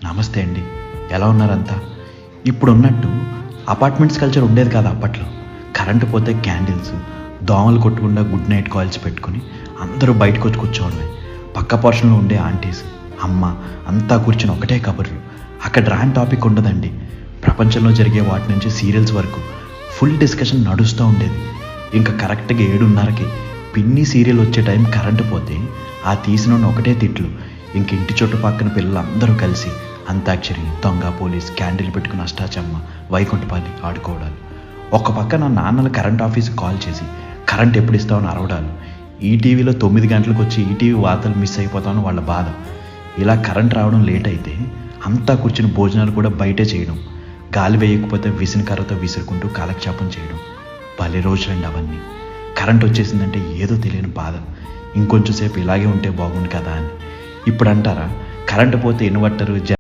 నమస్తే అండి. ఎలా ఉన్నారంతా? ఇప్పుడున్నట్టు అపార్ట్మెంట్స్ కల్చర్ ఉండేది కాదు అప్పట్లో. కరెంటు పోతే క్యాండిల్స్, దోమలు కొట్టకుండా గుడ్ నైట్ కాయిల్స్ పెట్టుకుని అందరూ బయటకు వచ్చి కూర్చోవడమే. పక్క పోర్షన్లో ఉండే ఆంటీస్, అమ్మ అంతా కూర్చుని ఒకటే కబుర్లు. అక్కడ రాని టాపిక్ ఉండదండి. ప్రపంచంలో జరిగే వాటి నుంచి సీరియల్స్ వరకు ఫుల్ డిస్కషన్ నడుస్తూ ఉండేది. ఇంకా కరెక్ట్గా 7:30కి పిన్ని సీరియల్ వచ్చే టైం కరెంటు పోతే ఆ తీసిన ఒకటే తిట్లు. ఇంక ఇంటి చుట్టుపక్కన పిల్లలందరూ కలిసి అంతాక్షరి, దొంగ పోలీస్, క్యాండిల్ పెట్టుకుని అష్టాచమ్మ, వైకుంఠపాలి ఆడుకోవడాలు. ఒక పక్క నా నాన్నలు కరెంట్ ఆఫీస్కి కాల్ చేసి కరెంట్ ఎప్పుడు ఇస్తామని అరవడాలు. ఈటీవీలో 9 గంటలకు వచ్చి ఈటీవీ వార్తలు మిస్ అయిపోతామని వాళ్ళ బాధ. ఇలా కరెంట్ రావడం లేట్ అయితే అంతా కూర్చుని భోజనాలు కూడా బయటే చేయడం. గాలి వేయకపోతే విసిన కర్రతో విసురుకుంటూ కాలక్షేపం చేయడం. భలే రోజులండి అవన్నీ. కరెంట్ వచ్చేసిందంటే ఏదో తెలియని బాధ. ఇంకొంచెం సేపు ఇలాగే ఉంటే బాగుండు కదా అని. ఇప్పుడు అంటారా, కరెంటు పోతే ఇన్వర్టరు